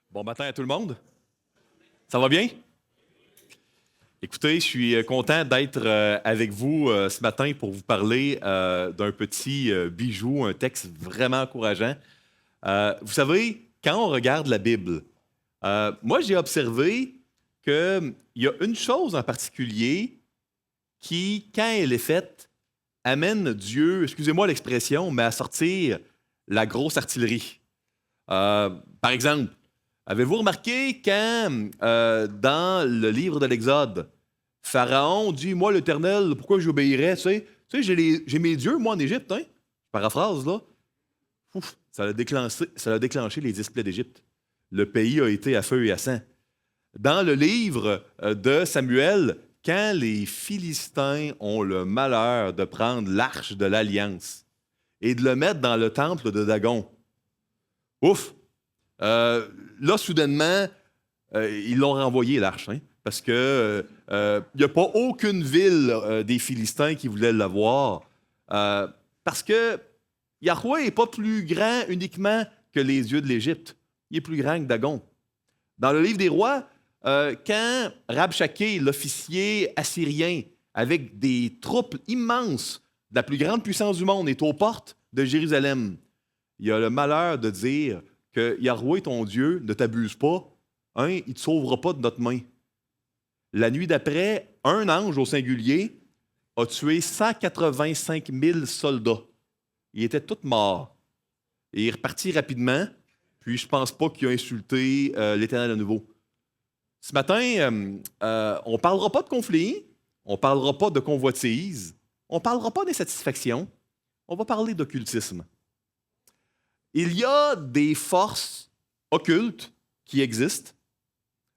Bon matin à tout le monde. Ça va bien? Écoutez, je suis content d'être avec vous ce matin pour vous parler d'un petit bijou, un texte vraiment encourageant. Vous savez, quand on regarde la Bible, moi j'ai observé qu'il y a une chose en particulier qui, quand elle est faite, amène Dieu, excusez-moi l'expression, mais à sortir la grosse artillerie. Par exemple, avez-vous remarqué quand, dans le livre de l'Exode, Pharaon dit: Moi, l'Éternel, pourquoi j'obéirais? J'ai mes dieux, moi, en Égypte. Hein? Paraphrase, là. Ouf, ça a déclenché les 10 plaies d'Égypte. Le pays a été à feu et à sang. Dans le livre de Samuel, quand les Philistins ont le malheur de prendre l'arche de l'Alliance et de le mettre dans le temple de Dagon, ouf! Là, soudainement, ils l'ont renvoyé, l'arche, hein, parce que il n'y a pas aucune ville des Philistins qui voulait l'avoir, parce que Yahweh n'est pas plus grand uniquement que les dieux de l'Égypte. Il est plus grand que Dagon. Dans le livre des rois, quand Rabshakeh, l'officier assyrien, avec des troupes immenses de la plus grande puissance du monde, est aux portes de Jérusalem, il a le malheur de dire que Yahweh, ton Dieu, ne t'abuse pas, hein, il ne te sauvera pas de notre main. La nuit d'après, un ange au singulier a tué 185 000 soldats. Ils étaient tous morts. Et il est reparti rapidement, puis je ne pense pas qu'il a insulté l'Éternel à nouveau. Ce matin, on ne parlera pas de conflit, on ne parlera pas de convoitise, on ne parlera pas d'insatisfaction, on va parler d'occultisme. Il y a des forces occultes qui existent.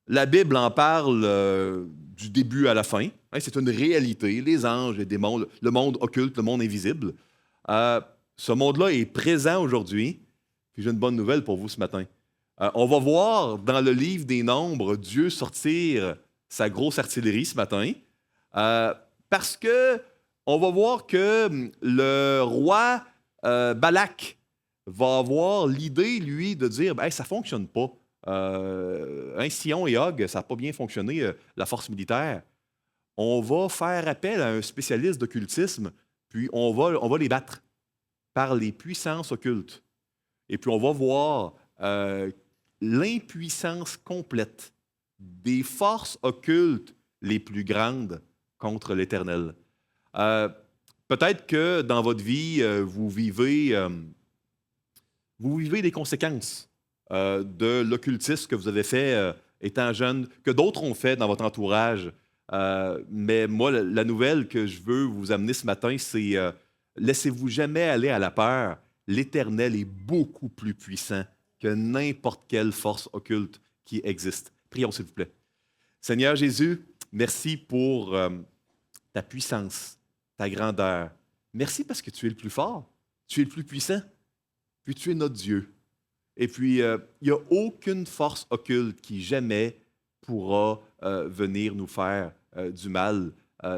La Bible en parle du début à la fin. Hein, c'est une réalité. Les anges, les démons, le monde occulte, le monde invisible. Ce monde-là est présent aujourd'hui. Puis j'ai une bonne nouvelle pour vous ce matin. On va voir dans le livre des Nombres Dieu sortir sa grosse artillerie ce matin. Parce que on va voir que le roi Balak va avoir l'idée, lui, de dire hey, ça ne fonctionne pas. Sion et Og, ça n'a pas bien fonctionné, la force militaire. On va faire appel à un spécialiste d'occultisme, puis on va les battre par les puissances occultes. Et puis on va voir l'impuissance complète des forces occultes les plus grandes contre l'Éternel. Peut-être que dans votre vie, vous vivez des conséquences de l'occultisme que vous avez fait étant jeune, que d'autres ont fait dans votre entourage. Mais moi, la nouvelle que je veux vous amener ce matin, c'est laissez-vous jamais aller à la peur. L'Éternel est beaucoup plus puissant que n'importe quelle force occulte qui existe. Prions, s'il vous plaît. Seigneur Jésus, merci pour ta puissance, ta grandeur. Merci parce que tu es le plus fort, tu es le plus puissant, puis tu es notre Dieu. Et puis, il n'y a aucune force occulte qui jamais pourra venir nous faire du mal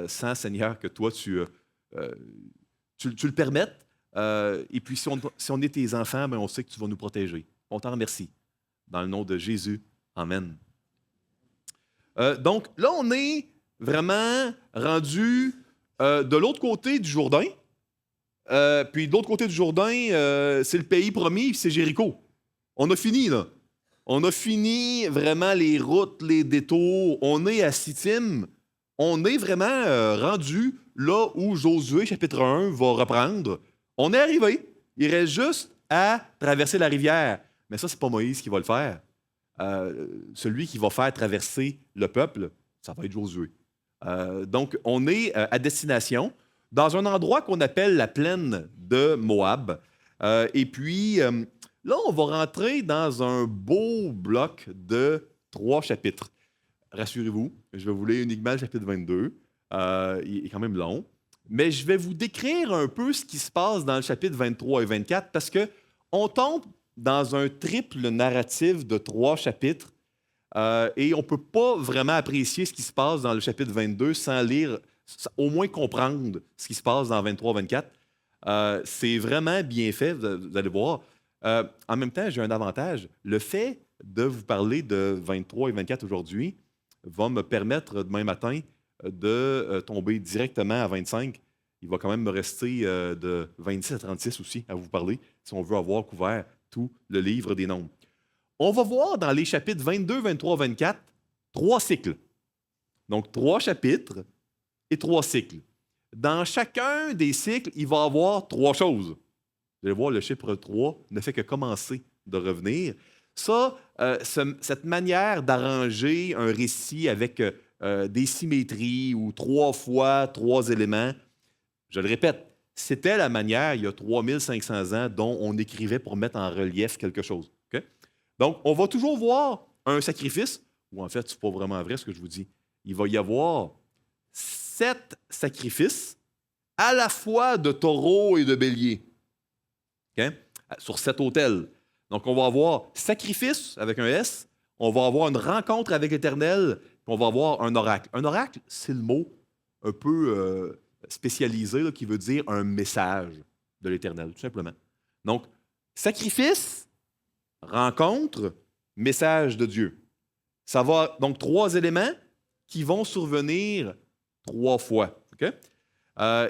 sans, Seigneur, que toi, tu le permettes. Et puis, si on est tes enfants, ben, on sait que tu vas nous protéger. On t'en remercie. Dans le nom de Jésus. Amen. Donc, là, on est vraiment rendu de l'autre côté du Jourdain. Puis de l'autre côté du Jourdain, c'est le pays promis, c'est Jéricho. On a fini, là. On a fini vraiment les routes, les détours. On est à Sittim. On est vraiment rendu là où Josué, chapitre 1, va reprendre. On est arrivé. Il reste juste à traverser la rivière. Mais ça, c'est pas Moïse qui va le faire. Celui qui va faire traverser le peuple, ça va être Josué. Donc, on est à destination dans un endroit qu'on appelle la plaine de Moab. Et puis, là, on va rentrer dans un beau bloc de 3 chapitres. Rassurez-vous, je vais vous lire uniquement le chapitre 22. Il est quand même long. Mais je vais vous décrire un peu ce qui se passe dans le chapitre 23 et 24 parce qu'on tombe dans un triple narratif de 3 chapitres et on ne peut pas vraiment apprécier ce qui se passe dans le chapitre 22 sans lire, au moins comprendre ce qui se passe dans 23-24. C'est vraiment bien fait, vous allez voir. En même temps, j'ai un avantage. Le fait de vous parler de 23 et 24 aujourd'hui va me permettre demain matin de tomber directement à 25. Il va quand même me rester de 26 à 36 aussi à vous parler si on veut avoir couvert tout le livre des Nombres. On va voir dans les chapitres 22, 23, 24 trois cycles. Donc, 3 chapitres et 3 cycles. Dans chacun des cycles, il va y avoir 3 choses. Vous allez voir, le chiffre 3 ne fait que commencer de revenir. Ça, cette manière d'arranger un récit avec des symétries ou 3 fois 3 éléments, je le répète, c'était la manière, il y a 3500 ans, dont on écrivait pour mettre en relief quelque chose. OK? Donc, on va toujours voir un sacrifice, ou en fait, ce n'est pas vraiment vrai ce que je vous dis. Il va y avoir 7 sacrifices, à la fois de taureaux et de béliers, OK? Sur 7 autels. Donc, on va avoir sacrifice avec un S, on va avoir une rencontre avec l'Éternel, puis on va avoir un oracle. Un oracle, c'est le mot un peu spécialisé là, qui veut dire un message de l'Éternel, tout simplement. Donc, sacrifice, rencontre, message de Dieu. Ça va donc 3 éléments qui vont survenir 3 fois. OK?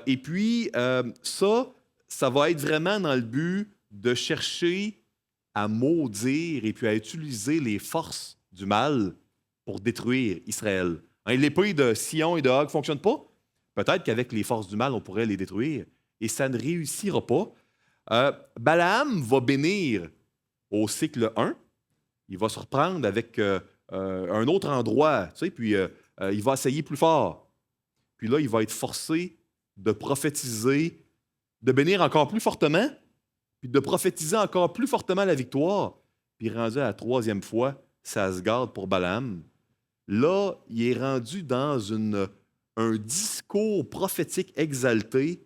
Et puis, ça va être vraiment dans le but de chercher à maudire et puis à utiliser les forces du mal pour détruire Israël. Hein, l'épée de Sion et de Og ne fonctionne pas. Peut-être qu'avec les forces du mal, on pourrait les détruire. Et ça ne réussira pas. Balaam va bénir au cycle 1. Il va se reprendre avec un autre endroit, tu sais, puis il va essayer plus fort. Puis là, il va être forcé de prophétiser, de bénir encore plus fortement, puis de prophétiser encore plus fortement la victoire. Puis rendu à la 3e fois, ça se garde pour Balaam. Là, il est rendu dans un discours prophétique exalté,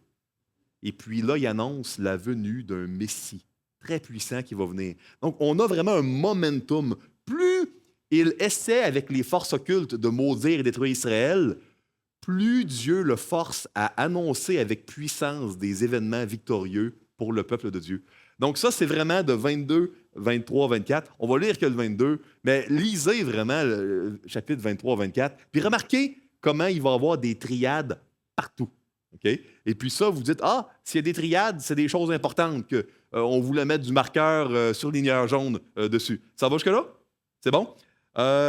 et puis là, il annonce la venue d'un Messie très puissant qui va venir. Donc, on a vraiment un momentum. Plus il essaie avec les forces occultes de maudire et détruire Israël, plus Dieu le force à annoncer avec puissance des événements victorieux pour le peuple de Dieu. Donc ça, c'est vraiment de 22, 23, 24. On va lire que le 22, mais lisez vraiment le chapitre 23, 24, puis remarquez comment il va y avoir des triades partout. Okay? Et puis ça, vous dites, ah, s'il y a des triades, c'est des choses importantes, qu'on voulait mettre du marqueur surligneur jaune dessus. Ça va jusque-là? C'est bon?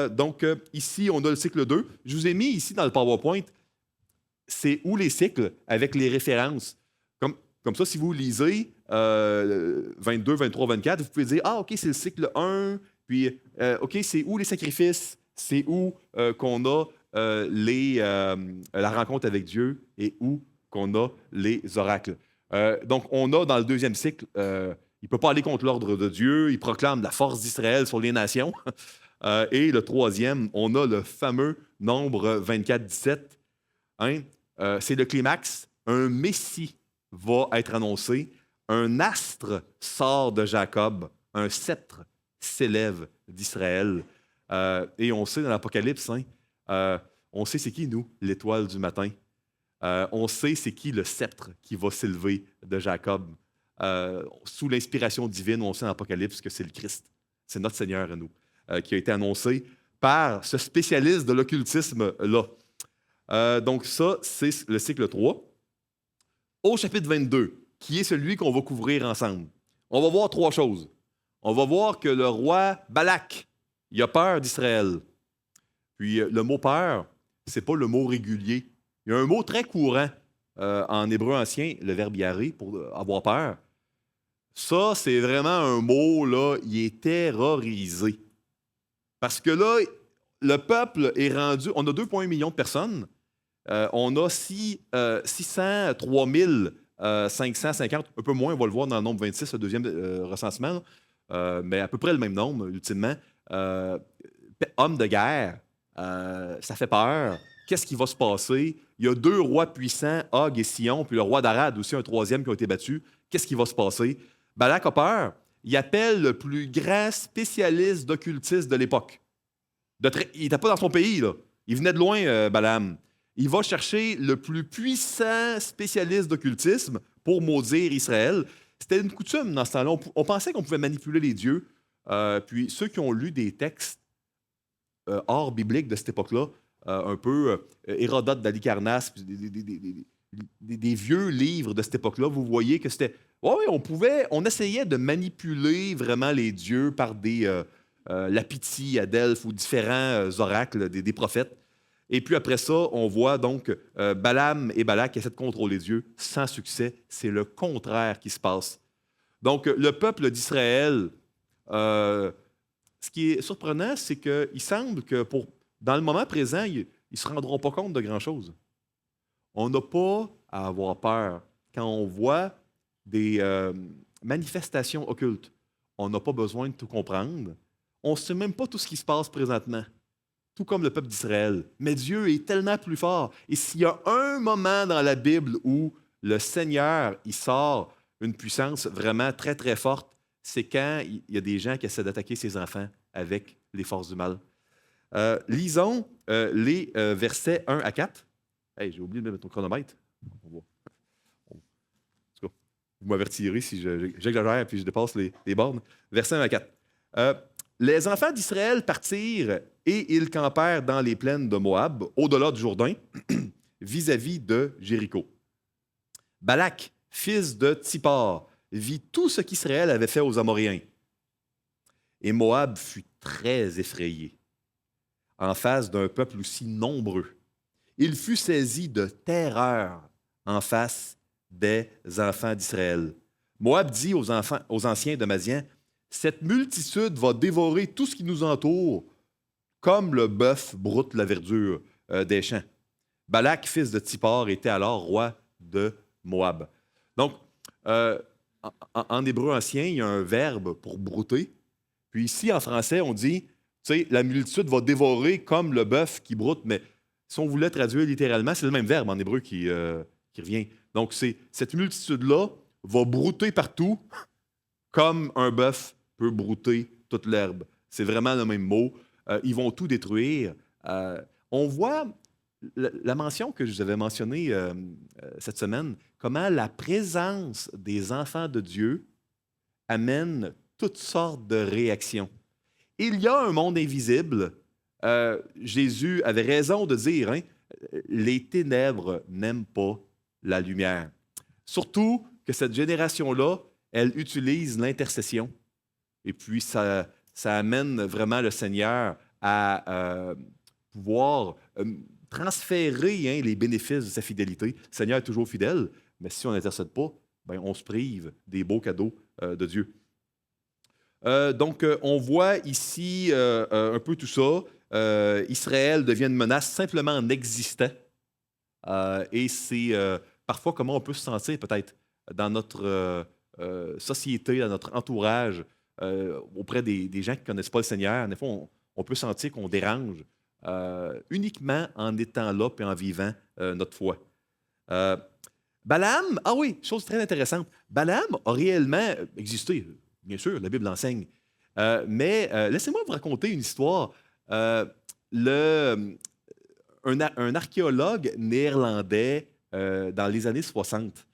Donc, ici, on a le cycle 2. Je vous ai mis ici dans le PowerPoint, c'est où les cycles avec les références. Comme ça, si vous lisez 22, 23, 24, vous pouvez dire, ah, OK, c'est le cycle 1, puis, OK, c'est où les sacrifices, c'est où qu'on a la rencontre avec Dieu et où qu'on a les oracles. Donc, on a dans le 2e cycle, il ne peut pas aller contre l'ordre de Dieu, il proclame la force d'Israël sur les nations. Et le 3e, on a le fameux nombre 24, 17. Hein? C'est le climax. Un Messie va être annoncé. Un astre sort de Jacob. Un sceptre s'élève d'Israël. Et on sait dans l'Apocalypse, hein, on sait c'est qui, nous, l'étoile du matin. On sait c'est qui le sceptre qui va s'élever de Jacob. Sous l'inspiration divine, on sait dans l'Apocalypse que c'est le Christ. C'est notre Seigneur à nous, qui a été annoncé par ce spécialiste de l'occultisme-là. Donc ça, c'est le cycle 3. Au chapitre 22, qui est celui qu'on va couvrir ensemble, on va voir 3 choses. On va voir que le roi Balak, il a peur d'Israël. Puis le mot peur, c'est pas le mot régulier. Il y a un mot très courant en hébreu ancien, le verbe yaré, pour avoir peur. Ça, c'est vraiment un mot, là, il est terrorisé. Parce que là, le peuple est rendu, on a 2,1 millions de personnes, on a 603 550, un peu moins, on va le voir dans le nombre 26, le 2e recensement, mais à peu près le même nombre, ultimement. Hommes de guerre, ça fait peur. Qu'est-ce qui va se passer? Il y a 2 rois puissants, Og et Sion, puis le roi d'Arad aussi, un 3e qui a été battu. Qu'est-ce qui va se passer? Balak a peur. Il appelle le plus grand spécialiste d'occultisme de l'époque. Il n'était pas dans son pays, là. Il venait de loin, Balaam. Il va chercher le plus puissant spécialiste d'occultisme pour maudire Israël. C'était une coutume dans ce temps-là. On pensait qu'on pouvait manipuler les dieux. Puis ceux qui ont lu des textes hors bibliques de cette époque-là, un peu Hérodote d'Halicarnasse, puis des vieux livres de cette époque-là, vous voyez que c'était... Oui, on essayait de manipuler vraiment les dieux par la Pythie à Delphes ou différents oracles des prophètes. Et puis après ça, on voit donc Balaam et Balak qui essaient de contrôler Dieu sans succès. C'est le contraire qui se passe. Donc, le peuple d'Israël, ce qui est surprenant, c'est qu'il semble que dans le moment présent, ils ne se rendront pas compte de grand-chose. On n'a pas à avoir peur. Quand on voit des manifestations occultes, on n'a pas besoin de tout comprendre. On ne sait même pas tout ce qui se passe présentement, tout comme le peuple d'Israël. Mais Dieu est tellement plus fort. Et s'il y a un moment dans la Bible où le Seigneur il sort une puissance vraiment très, très forte, c'est quand il y a des gens qui essaient d'attaquer ses enfants avec les forces du mal. Lisons les versets 1 à 4. Hey, j'ai oublié de mettre ton chronomètre. En tout cas, vous m'avertirez si j'exagère et je dépasse les bornes. Versets 1 à 4. Les enfants d'Israël partirent et ils campèrent dans les plaines de Moab, au-delà du Jourdain, vis-à-vis de Jéricho. Balak, fils de Tsippar, vit tout ce qu'Israël avait fait aux Amoréens. Et Moab fut très effrayé en face d'un peuple aussi nombreux. Il fut saisi de terreur en face des enfants d'Israël. Moab dit aux anciens de Madian, « Cette multitude va dévorer tout ce qui nous entoure, comme le bœuf broute la verdure des champs. » Balak, fils de Tsippar, était alors roi de Moab. Donc, en hébreu ancien, il y a un verbe pour brouter. Puis ici, en français, on dit, tu sais, la multitude va dévorer comme le bœuf qui broute, mais si on voulait traduire littéralement, c'est le même verbe en hébreu qui revient. Donc, cette multitude-là va brouter partout comme un bœuf peut brouter toute l'herbe. C'est vraiment le même mot. Ils vont tout détruire. On voit la mention que je vous avais mentionnée cette semaine, comment la présence des enfants de Dieu amène toutes sortes de réactions. Il y a un monde invisible. Jésus avait raison de dire, hein, les ténèbres n'aiment pas la lumière. Surtout que cette génération-là, elle utilise l'intercession. Et puis, ça amène vraiment le Seigneur à pouvoir transférer les bénéfices de sa fidélité. Le Seigneur est toujours fidèle, mais si on n'intercède pas, ben, on se prive des beaux cadeaux de Dieu. Donc, on voit ici un peu tout ça. Israël devient une menace simplement en existant. Et c'est parfois comment on peut se sentir peut-être dans notre société, dans notre entourage, auprès des gens qui ne connaissent pas le Seigneur. Des fois, on peut sentir qu'on dérange uniquement en étant là et en vivant notre foi. Balaam, ah oui, chose très intéressante. Balaam a réellement existé. Bien sûr, la Bible l'enseigne. Mais laissez-moi vous raconter une histoire. Un archéologue néerlandais dans les années 60,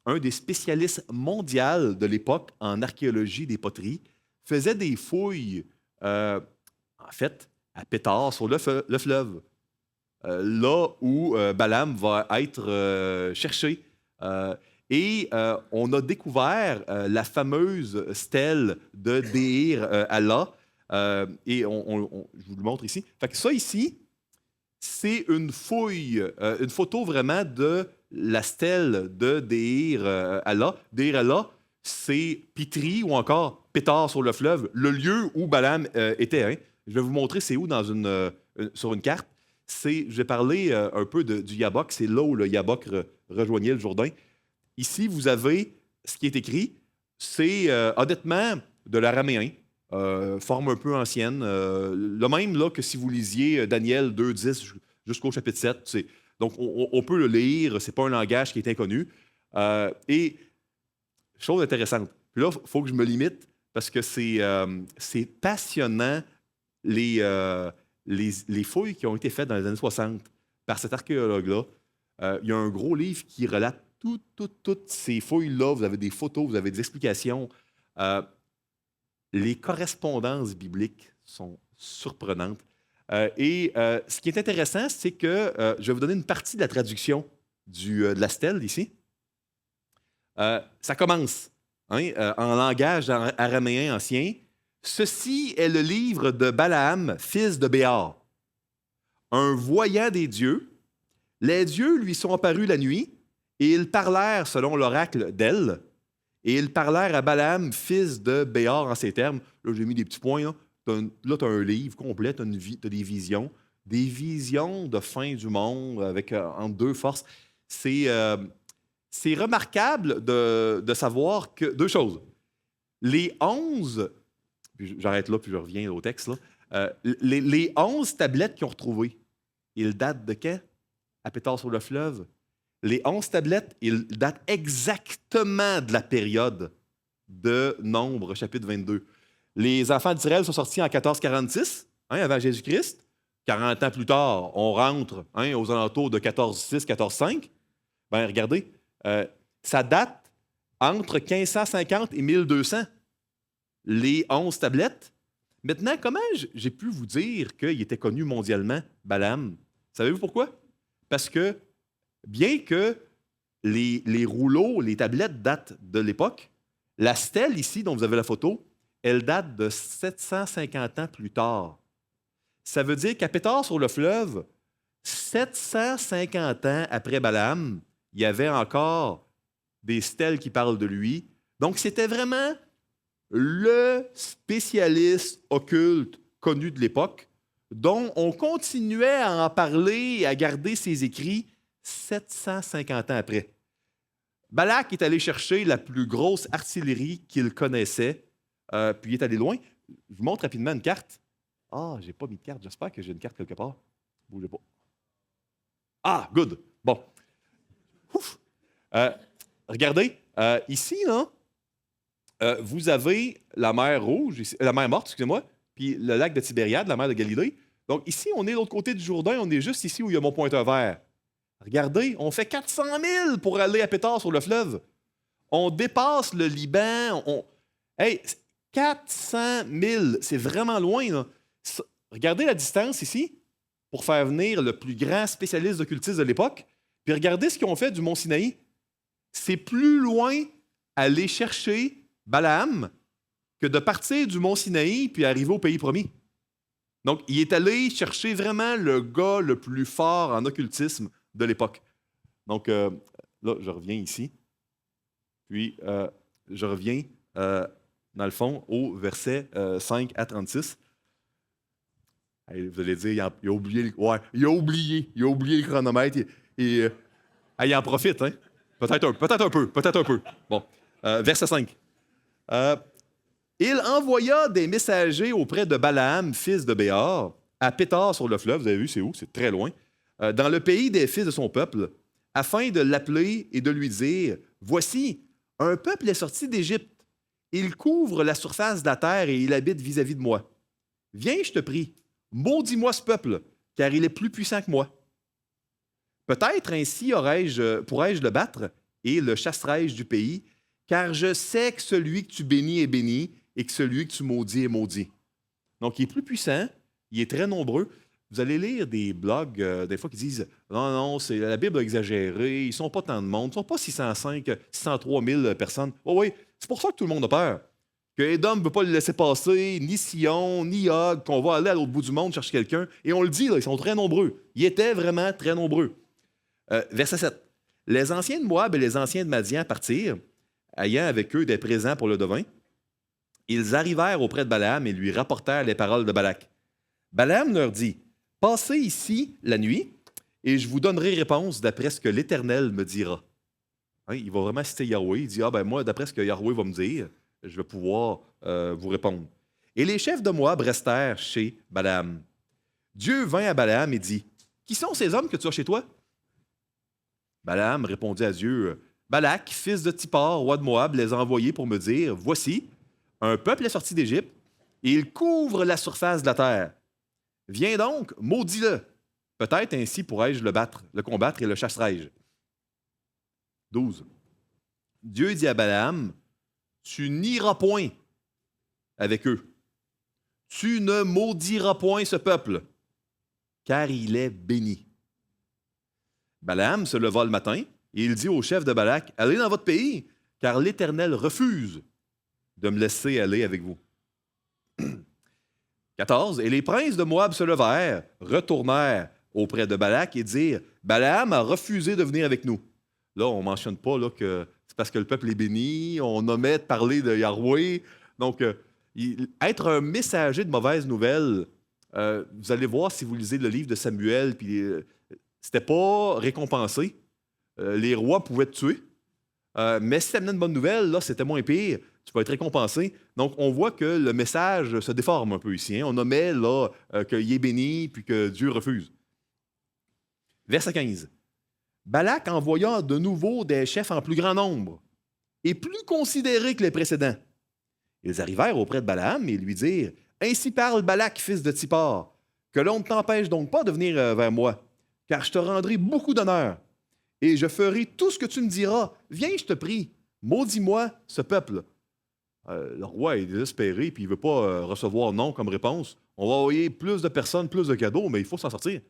un des spécialistes mondiaux de l'époque en archéologie des poteries, faisait des fouilles, en fait, à Pétard, sur le fleuve, là où Balaam va être cherché. Et on a découvert la fameuse stèle de Deir Allah. Et je vous le montre ici. Fait que ça ici, c'est une fouille, une photo vraiment de la stèle de Deir Allah. Deir Allah, c'est Pitri ou encore Pétard sur le fleuve, le lieu où Balaam était. Hein. Je vais vous montrer c'est où sur une carte. Je vais parler un peu du Yabok. C'est là où le Yabok rejoignait le Jourdain. Ici, vous avez ce qui est écrit. C'est honnêtement de l'araméen, forme un peu ancienne. Le même là, que si vous lisiez Daniel 2.10 jusqu'au chapitre 7. Donc, on peut le lire. Ce n'est pas un langage qui est inconnu. Et, chose intéressante. Puis là, il faut que je me limite parce que c'est passionnant les fouilles qui ont été faites dans les années 60 par cet archéologue-là. Il y a un gros livre qui relate toutes ces fouilles-là. Vous avez des photos, vous avez des explications. les correspondances bibliques sont surprenantes. Ce qui est intéressant, c'est que je vais vous donner une partie de la traduction de la stèle ici. Ça commence en langage araméen ancien. Ceci est le livre de Balaam, fils de Béar, un voyant des dieux. Les dieux lui sont apparus la nuit, et ils parlèrent selon l'oracle d'El, et ils parlèrent à Balaam, fils de Béar, en ces termes. Là, j'ai mis des petits points. Là, tu as un livre complet, tu as des visions de fin du monde avec entre deux forces. C'est remarquable de savoir que deux choses. Les 11, puis j'arrête là, puis je reviens au texte, là. Les 11 tablettes qu'ils ont retrouvées, ils datent de quand? À Pétard sur le fleuve. Les 11 tablettes, ils datent exactement de la période de Nombre, chapitre 22. Les enfants d'Israël sont sortis en 1446, avant Jésus-Christ. 40 ans plus tard, on rentre aux alentours de 1406, 1405. Bien, regardez, ça date entre 1550 et 1200, les 11 tablettes. Maintenant, comment j'ai pu vous dire qu'il était connu mondialement, Balaam? Savez-vous pourquoi? Parce que, bien que les rouleaux, les tablettes datent de l'époque, la stèle ici, dont vous avez la photo, elle date de 750 ans plus tard. Ça veut dire qu'à Pétard sur le fleuve, 750 ans après Balaam, il y avait encore des stèles qui parlent de lui. Donc, c'était vraiment le spécialiste occulte connu de l'époque, dont on continuait à en parler et à garder ses écrits 750 ans après. Balak est allé chercher la plus grosse artillerie qu'il connaissait, puis il est allé loin. Je vous montre rapidement une carte. Ah, j'ai pas mis de carte. J'espère que j'ai une carte quelque part. Bougez pas. Ah, good. Bon. Ouf. Regardez, ici, là, vous avez la mer Rouge, la mer Morte, excusez-moi, puis le lac de Tibériade, la mer de Galilée. Donc ici, on est de l'autre côté du Jourdain, on est juste ici où il y a mon pointeur vert. Regardez, on fait 400 000 pour aller à Pétard sur le fleuve. On dépasse le Liban. Hey, 400 000, c'est vraiment loin, là. Regardez la distance ici pour faire venir le plus grand spécialiste d'occultisme de l'époque. Puis regardez ce qu'ils ont fait du Mont Sinaï. C'est plus loin aller chercher Balaam que de partir du Mont Sinaï puis arriver au pays promis. Donc, il est allé chercher vraiment le gars le plus fort en occultisme de l'époque. Donc, là, je reviens ici. Puis, je reviens, dans le fond, au verset 5 à 36. Allez, vous allez dire, il a oublié le chronomètre. Il en profite, hein? Peut-être un peu. Bon, verset 5. Il envoya des messagers auprès de Balaam, fils de Béar, à Pétard sur le fleuve. Vous avez vu, c'est où? C'est très loin. Dans le pays des fils de son peuple, afin de l'appeler et de lui dire, « Voici, un peuple est sorti d'Égypte. Il couvre la surface de la terre et il habite vis-à-vis de moi. Viens, je te prie, maudis-moi ce peuple, car il est plus puissant que moi. Peut-être ainsi pourrais-je le battre et le chasserai-je du pays, car je sais que celui que tu bénis est béni et que celui que tu maudis est maudit. » Donc, il est plus puissant, il est très nombreux. Vous allez lire des blogs, des fois, qui disent « Non, c'est la Bible a exagéré, ils ne sont pas tant de monde, ils ne sont pas 605, 603 000 personnes. » Oh oui, c'est pour ça que tout le monde a peur. Que Édom ne veut pas le laisser passer, ni Sion, ni Og, qu'on va aller à l'autre bout du monde chercher quelqu'un. Et on le dit, là, ils sont très nombreux. Ils étaient vraiment très nombreux. Verset 7. Les anciens de Moab et les anciens de Madian partirent, ayant avec eux des présents pour le devin. Ils arrivèrent auprès de Balaam et lui rapportèrent les paroles de Balak. Balaam leur dit, « Passez ici la nuit, et je vous donnerai réponse d'après ce que l'Éternel me dira. » Il va vraiment citer Yahweh. Il dit, « moi, d'après ce que Yahweh va me dire, je vais pouvoir vous répondre. » Et les chefs de Moab restèrent chez Balaam. Dieu vint à Balaam et dit, « Qui sont ces hommes que tu as chez toi? » Balaam répondit à Dieu, « Balak, fils de Tippar, roi de Moab, les a envoyés pour me dire, Voici, un peuple est sorti d'Égypte, et il couvre la surface de la terre. Viens donc, maudis-le. Peut-être ainsi pourrais-je le combattre et le chasserai-je. » 12. Dieu dit à Balaam, « Tu n'iras point, avec eux. Tu ne maudiras point ce peuple, car il est béni. Balaam se leva le matin et il dit au chef de Balak, allez dans votre pays, car l'Éternel refuse de me laisser aller avec vous. 14. Et les princes de Moab se levèrent, retournèrent auprès de Balak et dirent, Balaam a refusé de venir avec nous. Là, on ne mentionne pas là, que c'est parce que le peuple est béni, on omet de parler de Yahweh. Donc, être un messager de mauvaises nouvelles, vous allez voir si vous lisez le livre de Samuel, puis c'était pas récompensé. Les rois pouvaient te tuer. Mais si tu amenais une bonne nouvelle, là, c'était moins pire. Tu vas être récompensé. Donc, on voit que le message se déforme un peu ici. Hein. On omet là qu'il est béni puis que Dieu refuse. Verset 15. Balak envoya de nouveau des chefs en plus grand nombre et plus considérés que les précédents. Ils arrivèrent auprès de Balaam et lui dirent, ainsi parle Balak, fils de Tsippar, que l'on ne t'empêche donc pas de venir vers moi, car je te rendrai beaucoup d'honneur. Et je ferai tout ce que tu me diras. Viens, je te prie, maudis-moi ce peuple. Le roi est désespéré, puis il ne veut pas recevoir non comme réponse. On va envoyer plus de personnes, plus de cadeaux, mais il faut s'en sortir.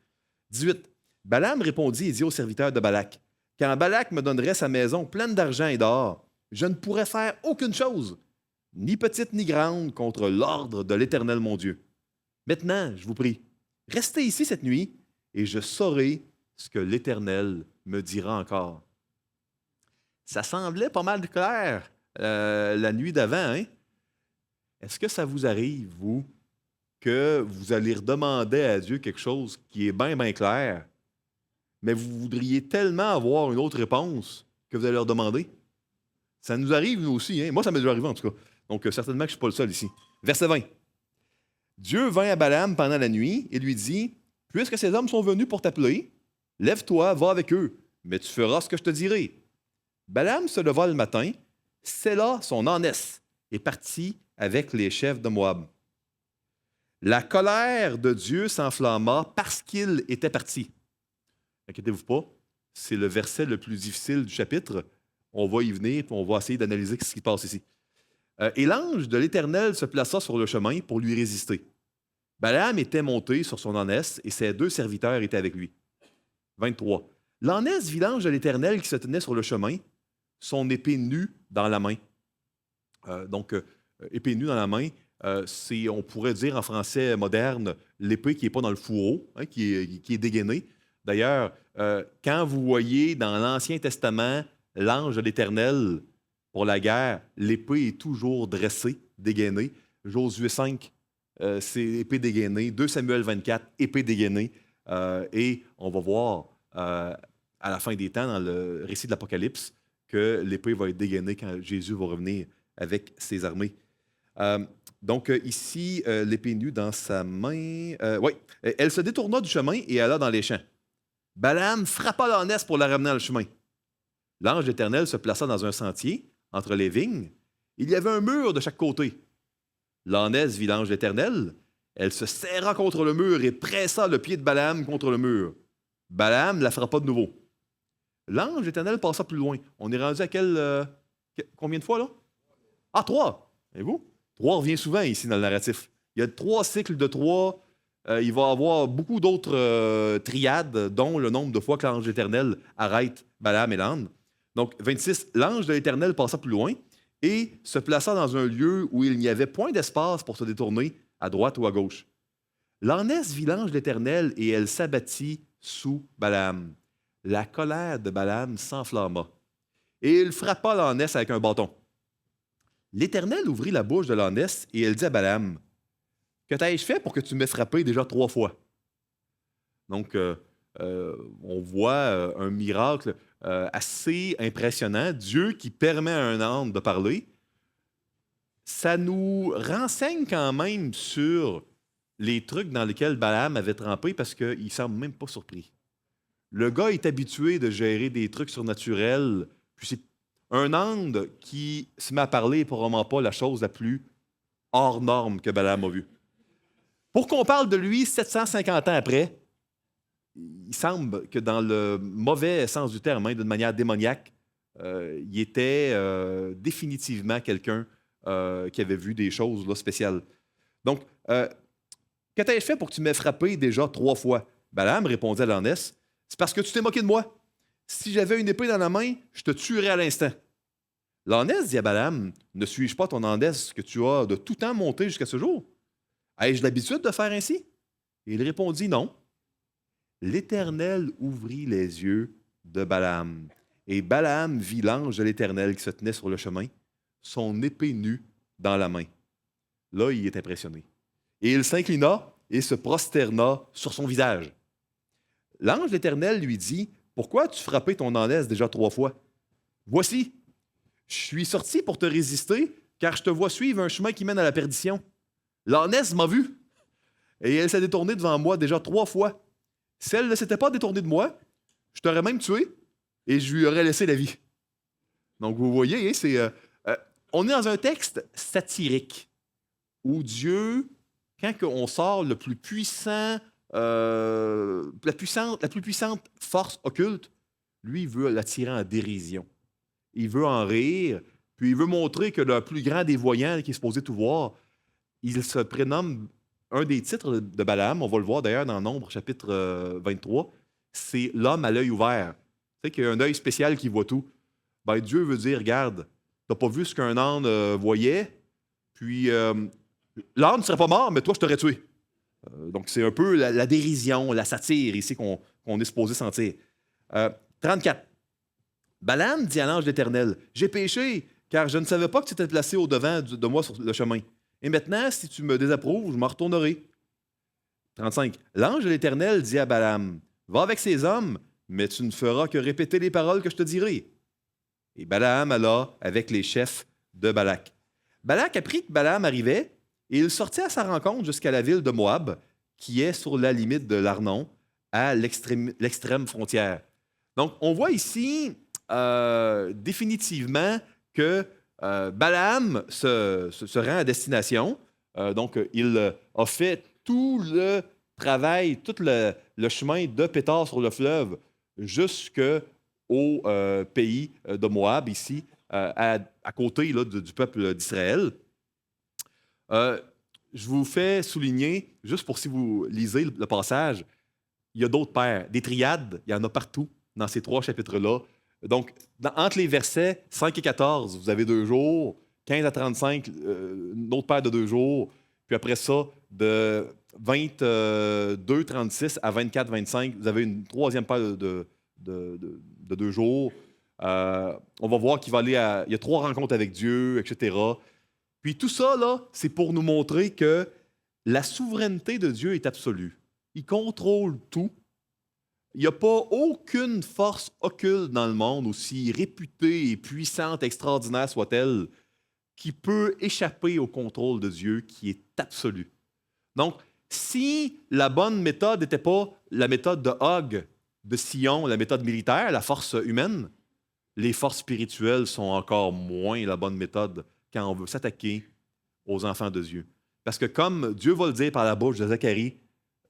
18. Balaam répondit et dit au serviteur de Balak, quand Balak me donnerait sa maison pleine d'argent et d'or, je ne pourrais faire aucune chose, ni petite ni grande, contre l'ordre de l'Éternel mon Dieu. Maintenant, je vous prie, restez ici cette nuit, et je saurai ce que l'Éternel me dira encore. Ça semblait pas mal clair la nuit d'avant. Hein? Est-ce que ça vous arrive, vous, que vous allez redemander à Dieu quelque chose qui est bien, bien clair, mais vous voudriez tellement avoir une autre réponse que vous allez leur demander? Ça nous arrive, nous aussi. Hein? Moi, ça m'est déjà arrivé, en tout cas. Donc, certainement que je ne suis pas le seul ici. Verset 20. Dieu vint à Balaam pendant la nuit et lui dit, « Puisque ces hommes sont venus pour t'appeler, lève-toi, va avec eux, mais tu feras ce que je te dirai. » Balaam se leva le matin, scella son ânesse et partit avec les chefs de Moab. La colère de Dieu s'enflamma parce qu'il était parti. Inquiétez-vous pas, c'est le verset le plus difficile du chapitre. On va y venir, puis on va essayer d'analyser ce qui se passe ici. Et l'ange de l'Éternel se plaça sur le chemin pour lui résister. Balaam était monté sur son ânesse et ses 2 serviteurs étaient avec lui. 23. L'ânesse vit l'ange de l'Éternel qui se tenait sur le chemin, son épée nue dans la main. Épée nue dans la main, c'est, on pourrait dire en français moderne, l'épée qui n'est pas dans le fourreau, hein, qui est dégainée. D'ailleurs, quand vous voyez dans l'Ancien Testament l'ange de l'Éternel pour la guerre, l'épée est toujours dressée, dégainée. Josué 5, c'est épée dégainée. 2 Samuel 24, épée dégainée. Et on va voir à la fin des temps, dans le récit de l'Apocalypse, que l'épée va être dégainée quand Jésus va revenir avec ses armées. Ici, l'épée nue dans sa main. Oui, elle se détourna du chemin et alla dans les champs. Balaam frappa l'ânesse pour la ramener dans le chemin. L'ange d'Éternel se plaça dans un sentier, entre les vignes. Il y avait un mur de chaque côté. L'ânesse vit l'ange d'Éternel. Elle se serra contre le mur et pressa le pied de Balaam contre le mur. Balaam la frappa de nouveau. L'ange d'Éternel passa plus loin. On est rendu à combien de fois, là? Ah, 3! Et vous? 3 revient souvent ici dans le narratif. Il y a 3 cycles de 3. Il va y avoir beaucoup d'autres triades, dont le nombre de fois que l'ange d'Éternel arrête Balaam et l'âne. Donc, 26, l'ange de l'Éternel passa plus loin et se plaça dans un lieu où il n'y avait point d'espace pour se détourner à droite ou à gauche. L'ânesse vit l'ange de l'Éternel et elle s'abattit sous Balaam. La colère de Balaam s'enflamma et il frappa l'ânesse avec un bâton. L'Éternel ouvrit la bouche de l'ânesse et elle dit à Balaam, « Que t'ai-je fait pour que tu m'aies frappé déjà 3 fois? » Donc, on voit un miracle assez impressionnant. Dieu qui permet à un âne de parler. Ça nous renseigne quand même sur les trucs dans lesquels Balaam avait trempé parce qu'il ne semble même pas surpris. Le gars est habitué de gérer des trucs surnaturels, puis c'est un âne qui se met à parler n'est probablement pas la chose la plus hors norme que Balaam a vue. Pour qu'on parle de lui 750 ans après, il semble que dans le mauvais sens du terme, hein, d'une manière démoniaque, il était définitivement quelqu'un qui avait vu des choses là, spéciales. Donc, qu'as-tu fait pour que tu m'aies frappé déjà 3 fois? Balaam répondit à l'ânesse, c'est parce que tu t'es moqué de moi. Si j'avais une épée dans la main, je te tuerais à l'instant. L'ânesse dit à Balaam, ne suis-je pas ton ânesse que tu as de tout temps monté jusqu'à ce jour? Ai-je l'habitude de faire ainsi? Et il répondit non. L'Éternel ouvrit les yeux de Balaam. Et Balaam vit l'ange de l'Éternel qui se tenait sur le chemin, son épée nue dans la main. Là, il est impressionné. Et il s'inclina et se prosterna sur son visage. L'ange de l'Éternel lui dit, « Pourquoi as-tu frappé ton ânesse déjà 3 fois? Voici, je suis sorti pour te résister, car je te vois suivre un chemin qui mène à la perdition. L'ânesse m'a vu, et elle s'est détournée devant moi déjà 3 fois. Si elle ne s'était pas détournée de moi, je t'aurais même tué, et je lui aurais laissé la vie. » Donc, vous voyez, hein, on est dans un texte satirique, où Dieu, quand on sort le plus puissant, la plus puissante force occulte, lui, il veut l'attirer en dérision. Il veut en rire, puis il veut montrer que le plus grand des voyants, qui est supposé tout voir, il se prénomme, un des titres de Balaam, on va le voir d'ailleurs dans Nombre, chapitre 23, c'est l'homme à l'œil ouvert. Tu sais qu'il y a un œil spécial qui voit tout. Ben, Dieu veut dire, regarde, t'as pas vu ce qu'un âne voyait, puis l'âne ne serait pas mort, mais toi, je t'aurais tué. Donc, c'est un peu la dérision, la satire ici qu'on est supposé sentir. 34. Balaam dit à l'ange de l'Éternel, « J'ai péché, car je ne savais pas que tu étais placé au-devant de moi sur le chemin. Et maintenant, si tu me désapprouves, je m'en retournerai. » 35. L'ange de l'Éternel dit à Balaam, « Va avec ces hommes, mais tu ne feras que répéter les paroles que je te dirai. » Et Balaam alla avec les chefs de Balak. Balak apprit que Balaam arrivait, et il sortit à sa rencontre jusqu'à la ville de Moab, qui est sur la limite de l'Arnon, à l'extrême frontière. Donc, on voit ici définitivement que Balaam se rend à destination. Donc, il a fait tout le travail, tout le chemin de Pétard sur le fleuve jusqu'au pays de Moab, ici, à côté là, du peuple d'Israël. Je vous fais souligner, juste pour si vous lisez le passage, il y a d'autres paires. Des triades, il y en a partout dans ces 3 chapitres-là. Donc, entre les versets 5 et 14, vous avez 2 jours, 15 à 35, une autre paire de 2 jours, puis après ça, de 22, 36 à 24, 25, vous avez une 3e paire de 2 jours. On va voir qu'il va aller il y a 3 rencontres avec Dieu, etc. Puis tout ça, là, c'est pour nous montrer que la souveraineté de Dieu est absolue. Il contrôle tout. Il n'y a pas aucune force occulte dans le monde, aussi réputée et puissante, extraordinaire soit-elle, qui peut échapper au contrôle de Dieu qui est absolu. Donc, si la bonne méthode n'était pas la méthode de Og, de Sion, la méthode militaire, la force humaine, les forces spirituelles sont encore moins la bonne méthode quand on veut s'attaquer aux enfants de Dieu. Parce que comme Dieu va le dire par la bouche de Zacharie,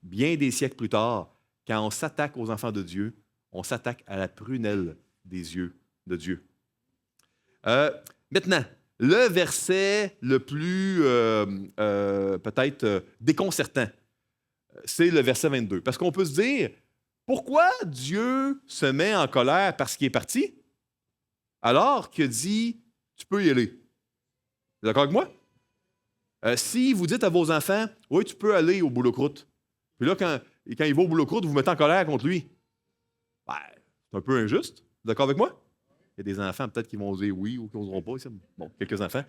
bien des siècles plus tard, quand on s'attaque aux enfants de Dieu, on s'attaque à la prunelle des yeux de Dieu. Maintenant, le verset le plus peut-être déconcertant, c'est le verset 22. Parce qu'on peut se dire, pourquoi Dieu se met en colère parce qu'il est parti, alors qu'il dit, tu peux y aller? Vous êtes d'accord avec moi? Si vous dites à vos enfants, oui, tu peux aller au boulot-croûte, puis là, quand il va au boulot-croûte, vous vous mettez en colère contre lui, ben, c'est un peu injuste. Vous êtes d'accord avec moi? Il y a des enfants peut-être qui vont dire oui ou qui n'oseront pas. Bon, quelques enfants.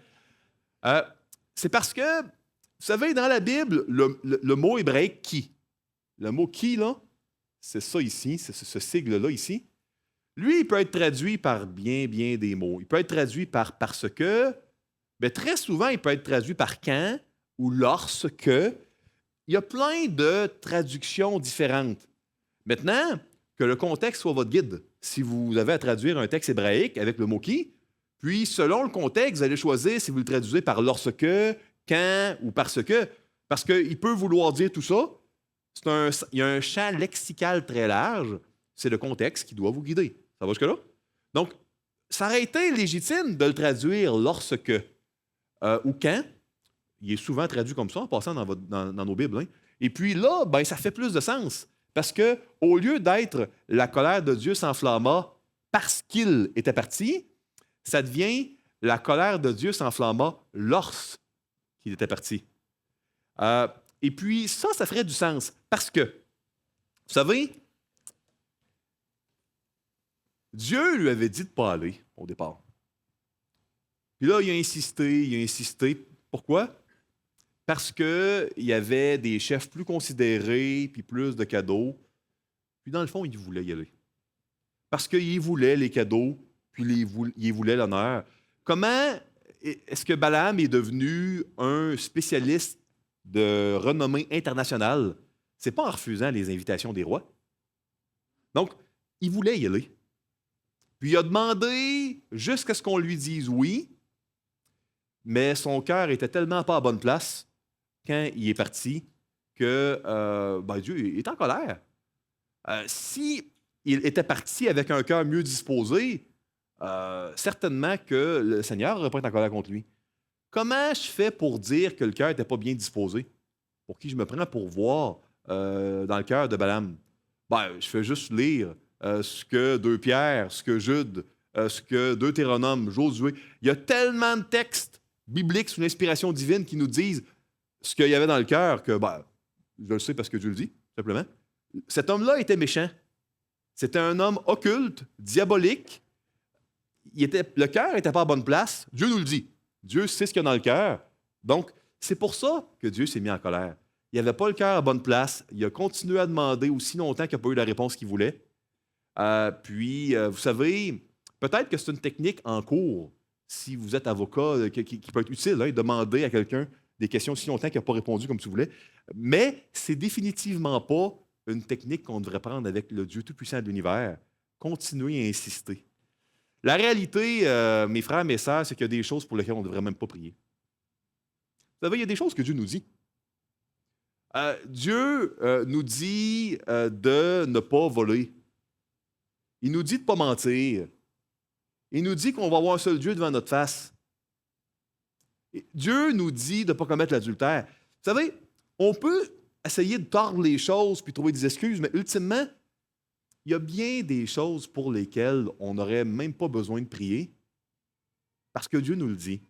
C'est parce que, vous savez, dans la Bible, le mot hébraïque qui, le mot qui, là, c'est ça ici, c'est ce sigle-là ici. Lui, il peut être traduit par bien des mots. Il peut être traduit par parce que, mais très souvent, il peut être traduit par quand ou lorsque. Il y a plein de traductions différentes. Maintenant, que le contexte soit votre guide. Si vous avez à traduire un texte hébraïque avec le mot qui, puis selon le contexte, vous allez choisir si vous le traduisez par lorsque, quand ou parce que. Parce qu'il peut vouloir dire tout ça. Il y a un champ lexical très large. C'est le contexte qui doit vous guider. Ça va jusque-là? Donc, ça aurait été légitime de le traduire lorsque. ou quand. Il est souvent traduit comme ça en passant dans nos Bibles, hein. Et puis là, ben, ça fait plus de sens. Parce que au lieu d'être la colère de Dieu s'enflamma parce qu'il était parti, ça devient la colère de Dieu s'enflamma lorsqu'il était parti. Euh, et puis ça ferait du sens. Parce que, vous savez, Dieu lui avait dit de ne pas aller au départ. Puis là, il a insisté. Pourquoi? Parce qu'il y avait des chefs plus considérés, puis plus de cadeaux. Puis dans le fond, il voulait y aller. Parce qu'il voulait les cadeaux, puis il voulait l'honneur. Comment est-ce que Balaam est devenu un spécialiste de renommée internationale? C'est pas en refusant les invitations des rois. Donc, il voulait y aller. Puis il a demandé jusqu'à ce qu'on lui dise oui, mais son cœur était tellement pas à bonne place quand il est parti que ben, Dieu est en colère. Si il était parti avec un cœur mieux disposé, certainement que le Seigneur n'aurait pas été en colère contre lui. Comment je fais pour dire que le cœur n'était pas bien disposé? Pour qui je me prends pour voir dans le cœur de Balaam? Ben, je fais juste lire ce que 2 Pierre, ce que Jude, ce que Deutéronome, Josué. Il y a tellement de textes bibliques sous l'inspiration divine qui nous disent ce qu'il y avait dans le cœur que, ben, je le sais parce que Dieu le dit, simplement. Cet homme-là était méchant. C'était un homme occulte, diabolique. Le cœur n'était pas à bonne place. Dieu nous le dit. Dieu sait ce qu'il y a dans le cœur. Donc, c'est pour ça que Dieu s'est mis en colère. Il n'avait pas le cœur à bonne place. Il a continué à demander aussi longtemps qu'il n'a pas eu la réponse qu'il voulait. Vous savez, peut-être que c'est une technique en cours, si vous êtes avocat, qui peut être utile, hein, demander à quelqu'un des questions aussi longtemps qu'il n'a pas répondu comme tu voulais. Mais c'est définitivement pas une technique qu'on devrait prendre avec le Dieu Tout-Puissant de l'univers. Continuer à insister. La réalité, mes frères, mes sœurs, c'est qu'il y a des choses pour lesquelles on ne devrait même pas prier. Vous savez, il y a des choses que Dieu nous dit. Dieu nous dit de ne pas voler. Il nous dit de ne pas mentir. Il nous dit qu'on va avoir un seul Dieu devant notre face. Dieu nous dit de ne pas commettre l'adultère. Vous savez, on peut essayer de tordre les choses puis trouver des excuses, mais ultimement, il y a bien des choses pour lesquelles on n'aurait même pas besoin de prier parce que Dieu nous le dit.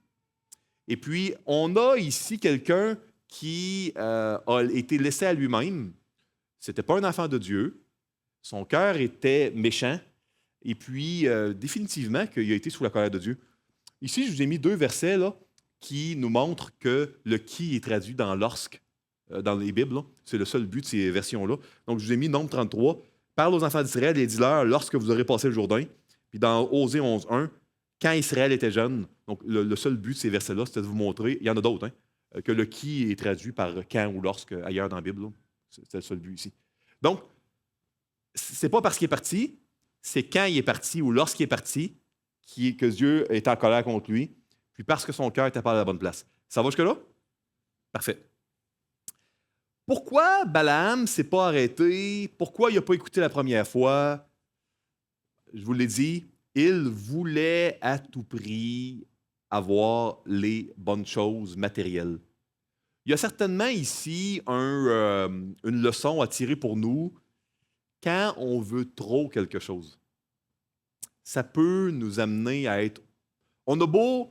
Et puis, on a ici quelqu'un qui a été laissé à lui-même. Ce n'était pas un enfant de Dieu. Son cœur était méchant. Et puis, définitivement, qu'il a été sous la colère de Dieu. Ici, je vous ai mis 2 versets là, qui nous montrent que le qui est traduit dans lorsque dans les Bibles. C'est le seul but de ces versions-là. Donc, je vous ai mis Nombre 33. Parle aux enfants d'Israël et dis-leur lorsque vous aurez passé le Jourdain. Puis dans Osée 11.1, quand Israël était jeune. Donc, le seul but de ces versets-là, c'était de vous montrer, il y en a d'autres, hein, que le qui est traduit par quand ou lorsque ailleurs dans la Bible. C'est le seul but ici. Donc, c'est pas parce qu'il est parti, c'est quand il est parti ou lorsqu'il est parti que Dieu est en colère contre lui, puis parce que son cœur n'était pas à la bonne place. Ça va jusque-là? Parfait. Pourquoi Balaam ne s'est pas arrêté? Pourquoi il n'a pas écouté la première fois? Je vous l'ai dit, il voulait à tout prix avoir les bonnes choses matérielles. Il y a certainement ici une leçon à tirer pour nous quand on veut trop quelque chose. Ça peut nous amener à être... On a beau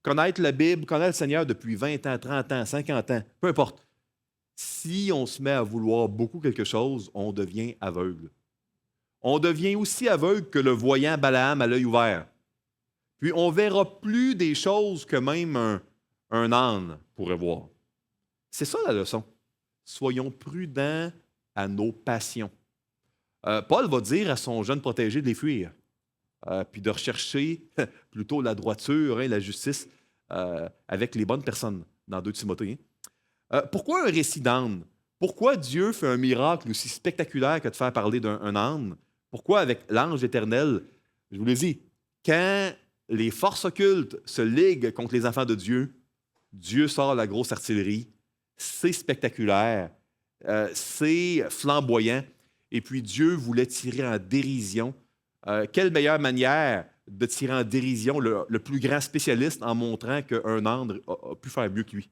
connaître la Bible, connaître le Seigneur depuis 20 ans, 30 ans, 50 ans, peu importe. Si on se met à vouloir beaucoup quelque chose, on devient aveugle. On devient aussi aveugle que le voyant Balaam à l'œil ouvert. Puis on ne verra plus des choses que même un âne pourrait voir. C'est ça la leçon. Soyons prudents à nos passions. Paul va dire à son jeune protégé de les fuir, puis de rechercher plutôt la droiture, hein, la justice, avec les bonnes personnes, dans 2 Timothée. Pourquoi un récit d'âne? Pourquoi Dieu fait un miracle aussi spectaculaire que de faire parler d'un âne? Pourquoi avec l'ange éternel? Je vous l'ai dit, quand les forces occultes se liguent contre les enfants de Dieu, Dieu sort la grosse artillerie. C'est spectaculaire, c'est flamboyant. Et puis Dieu voulait tirer en dérision. Quelle meilleure manière de tirer en dérision le plus grand spécialiste en montrant qu'un âne a pu faire mieux que lui.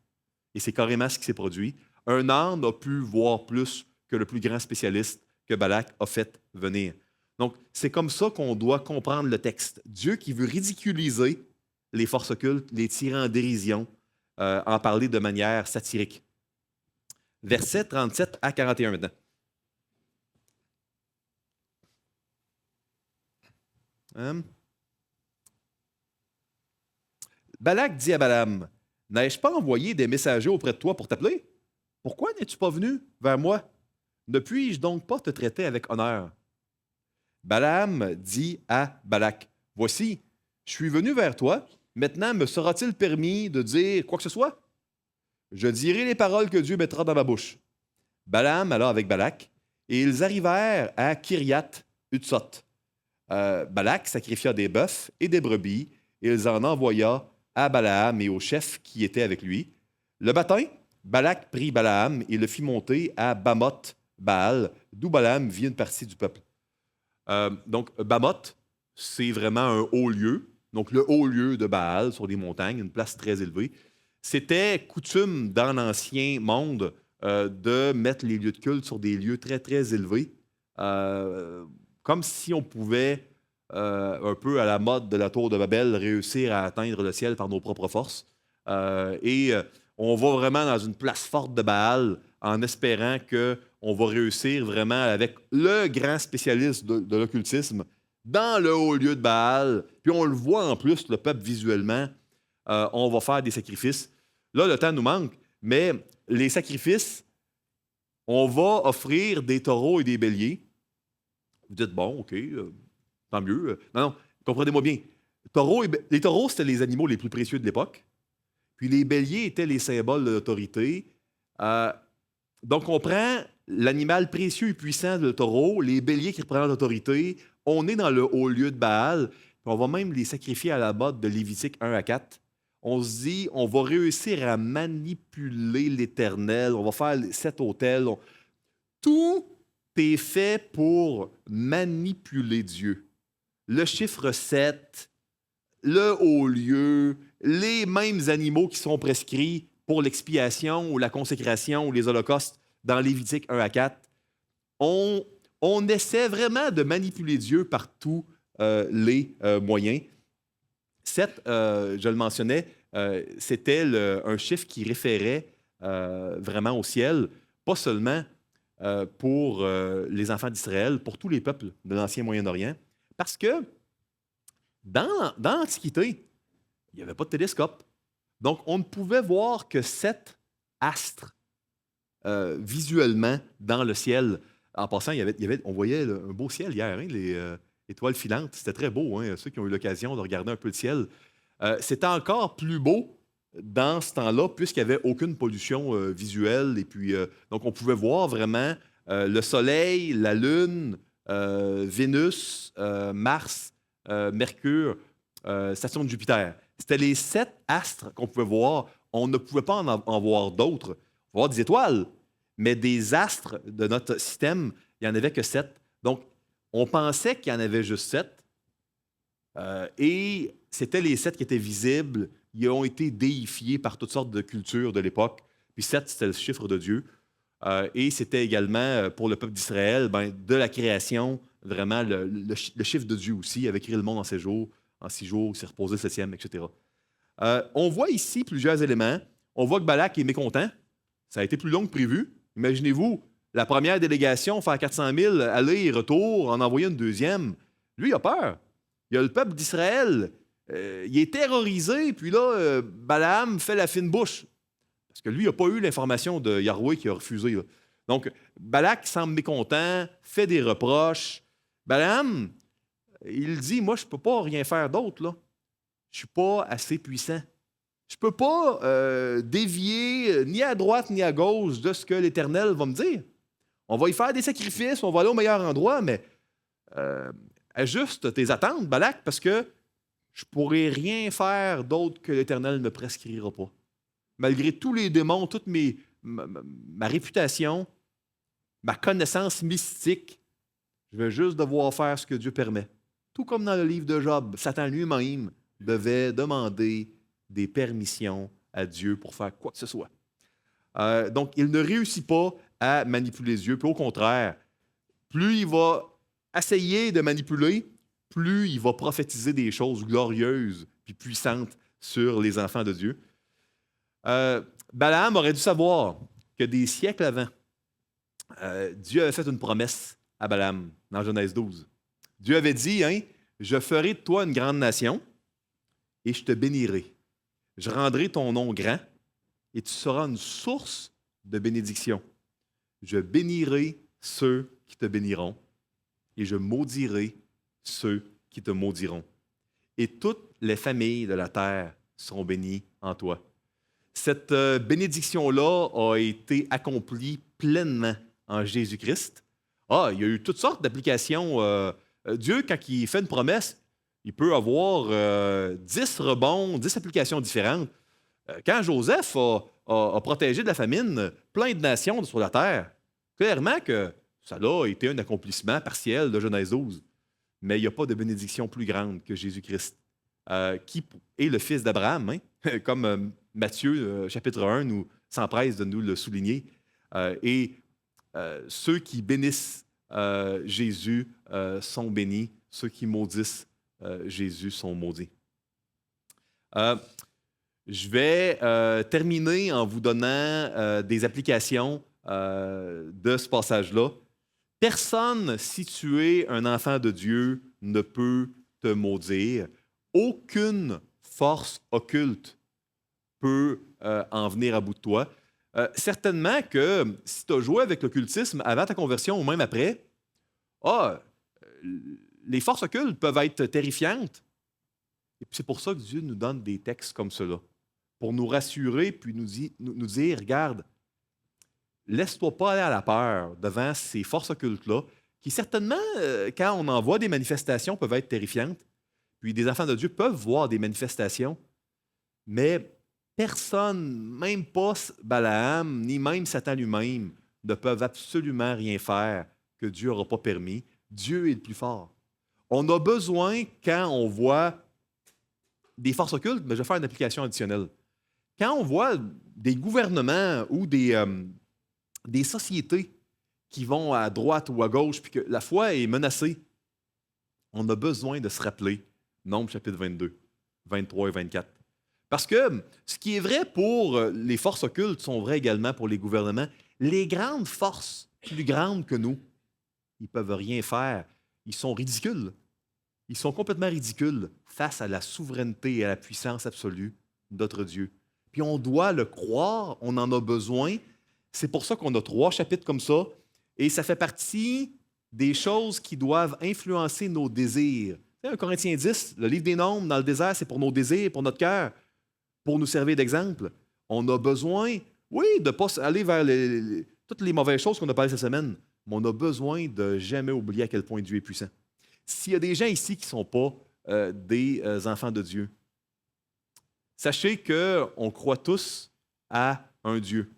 Et c'est carrément ce qui s'est produit. Un âne a pu voir plus que le plus grand spécialiste que Balak a fait venir. Donc, c'est comme ça qu'on doit comprendre le texte. Dieu qui veut ridiculiser les forces occultes, les tirer en dérision, en parler de manière satirique. Versets 37 à 41 maintenant. Balak dit à Balaam, « N'ai-je pas envoyé des messagers auprès de toi pour t'appeler? Pourquoi n'es-tu pas venu vers moi? Ne puis-je donc pas te traiter avec honneur? » Balaam dit à Balak, « Voici, je suis venu vers toi. Maintenant, me sera-t-il permis de dire quoi que ce soit? Je dirai les paroles que Dieu mettra dans ma bouche. » Balaam alla avec Balak, et ils arrivèrent à Kiriath-Hutsot. Balak sacrifia des bœufs et des brebis, et il en envoya à Balaam et aux chefs qui étaient avec lui. Le matin, Balak prit Balaam et le fit monter à Bamoth-Baal, d'où Balaam vit une partie du peuple. Donc, Bamoth, c'est vraiment un haut lieu. Donc, le haut lieu de Baal, sur des montagnes, une place très élevée. C'était coutume dans l'Ancien monde de mettre les lieux de culte sur des lieux très, très élevés, comme si on pouvait, un peu à la mode de la tour de Babel, réussir à atteindre le ciel par nos propres forces. On va vraiment dans une place forte de Baal en espérant qu'on va réussir vraiment avec le grand spécialiste de l'occultisme dans le haut lieu de Baal. Puis on le voit en plus, le peuple visuellement, on va faire des sacrifices. Là, le temps nous manque, mais les sacrifices, on va offrir des taureaux et des béliers. Vous dites, bon, OK, tant mieux. Non, comprenez-moi bien. Les taureaux, c'était les animaux les plus précieux de l'époque. Puis les béliers étaient les symboles de l'autorité. Donc, on prend l'animal précieux et puissant de le taureau, les béliers qui représentent l'autorité. On est dans le haut lieu de Baal. Puis on va même les sacrifier à la mode de Lévitique 1 à 4. On se dit, on va réussir à manipuler l'Éternel. On va faire 7 autels. Tout est fait pour manipuler Dieu. Le chiffre 7, le haut lieu, les mêmes animaux qui sont prescrits pour l'expiation ou la consécration ou les holocaustes dans Lévitique 1 à 4. On essaie vraiment de manipuler Dieu par tous les moyens. 7, je le mentionnais, c'était un chiffre qui référait vraiment au ciel, pas seulement pour les enfants d'Israël, pour tous les peuples de l'Ancien Moyen-Orient, parce que dans l'Antiquité, il n'y avait pas de télescope. Donc, on ne pouvait voir que 7 astres visuellement dans le ciel. En passant, on voyait un beau ciel hier, hein, les étoiles filantes. C'était très beau, hein, ceux qui ont eu l'occasion de regarder un peu le ciel. C'était encore plus beau dans ce temps-là, puisqu'il n'y avait aucune pollution visuelle. Et puis, donc, on pouvait voir vraiment le Soleil, la Lune, Vénus, Mars, Mercure, Saturne de Jupiter. C'était les 7 astres qu'on pouvait voir. On ne pouvait pas en voir d'autres. On pouvait voir des étoiles, mais des astres de notre système, il n'y en avait que 7. Donc, on pensait qu'il y en avait juste 7. Et c'était les 7 qui étaient visibles. Ils ont été déifiés par toutes sortes de cultures de l'époque. Puis 7, c'était le chiffre de Dieu. Et c'était également, pour le peuple d'Israël, de la création, vraiment le chiffre de Dieu aussi. Il avait créé le monde en 6 jours. En 6 jours, il s'est reposé le 7e, etc. On voit ici plusieurs éléments. On voit que Balak est mécontent. Ça a été plus long que prévu. Imaginez-vous, la première délégation, faire 400 000 aller et retour, en envoyer une deuxième. Lui, il a peur. Il y a le peuple d'Israël. Il est terrorisé, puis là, Balaam fait la fine bouche. Parce que lui, il n'a pas eu l'information de Yahweh qui a refusé. Là. Donc, Balak semble mécontent, fait des reproches. Balaam, il dit, moi, je ne peux pas rien faire d'autre. Là. Je ne suis pas assez puissant. Je ne peux pas dévier ni à droite ni à gauche de ce que l'Éternel va me dire. On va y faire des sacrifices, on va aller au meilleur endroit, mais ajuste tes attentes, Balak, parce que je ne pourrai rien faire d'autre que l'Éternel ne me prescrira pas. Malgré tous les démons, toute ma réputation, ma connaissance mystique, je vais juste devoir faire ce que Dieu permet. Tout comme dans le livre de Job, Satan lui-même devait demander des permissions à Dieu pour faire quoi que ce soit. Donc, il ne réussit pas à manipuler Dieu, puis au contraire, plus il va essayer de manipuler, plus il va prophétiser des choses glorieuses puis puissantes sur les enfants de Dieu. Balaam aurait dû savoir que des siècles avant, Dieu avait fait une promesse à Balaam dans Genèse 12. Dieu avait dit, hein, je ferai de toi une grande nation et je te bénirai. Je rendrai ton nom grand et tu seras une source de bénédiction. Je bénirai ceux qui te béniront et je maudirai ceux qui te maudiront. Et toutes les familles de la terre seront bénies en toi. Cette bénédiction-là a été accomplie pleinement en Jésus-Christ. Il y a eu toutes sortes d'applications. Dieu, quand il fait une promesse, il peut avoir 10 rebonds, 10 applications différentes. Quand Joseph a protégé de la famine plein de nations sur la terre, clairement que ça a été un accomplissement partiel de Genèse 12. Mais il n'y a pas de bénédiction plus grande que Jésus-Christ, qui est le fils d'Abraham, hein, comme Matthieu, chapitre 1, s'empresse de nous le souligner. Ceux qui bénissent Jésus sont bénis, ceux qui maudissent Jésus sont maudits. Je vais terminer en vous donnant des applications de ce passage-là. Personne, si tu es un enfant de Dieu, ne peut te maudire. Aucune force occulte peut en venir à bout de toi. Certainement que si tu as joué avec l'occultisme avant ta conversion ou même après, les forces occultes peuvent être terrifiantes. Et c'est pour ça que Dieu nous donne des textes comme cela, pour nous rassurer puis nous dire, regarde, laisse-toi pas aller à la peur devant ces forces occultes-là, qui certainement, quand on en voit des manifestations, peuvent être terrifiantes. Puis des enfants de Dieu peuvent voir des manifestations, mais personne, même pas Balaam, ni même Satan lui-même, ne peuvent absolument rien faire que Dieu n'aura pas permis. Dieu est le plus fort. On a besoin, quand on voit des forces occultes, mais je vais faire une application additionnelle. Quand on voit des gouvernements ou des sociétés qui vont à droite ou à gauche, puis que la foi est menacée, on a besoin de se rappeler Nombre chapitre 22, 23 et 24. Parce que ce qui est vrai pour les forces occultes sont vrai également pour les gouvernements. Les grandes forces, plus grandes que nous, ils ne peuvent rien faire. Ils sont ridicules. Ils sont complètement ridicules face à la souveraineté et à la puissance absolue de notre Dieu. Puis on doit le croire, on en a besoin. C'est pour ça qu'on a 3 chapitres comme ça. Et ça fait partie des choses qui doivent influencer nos désirs. Tu sais, 1 Corinthiens 10, le livre des Nombres, dans le désert, c'est pour nos désirs, pour notre cœur, pour nous servir d'exemple. On a besoin, oui, de ne pas aller vers toutes les mauvaises choses qu'on a parlé cette semaine, mais on a besoin de ne jamais oublier à quel point Dieu est puissant. S'il y a des gens ici qui ne sont pas des enfants de Dieu, sachez qu'on croit tous à un Dieu.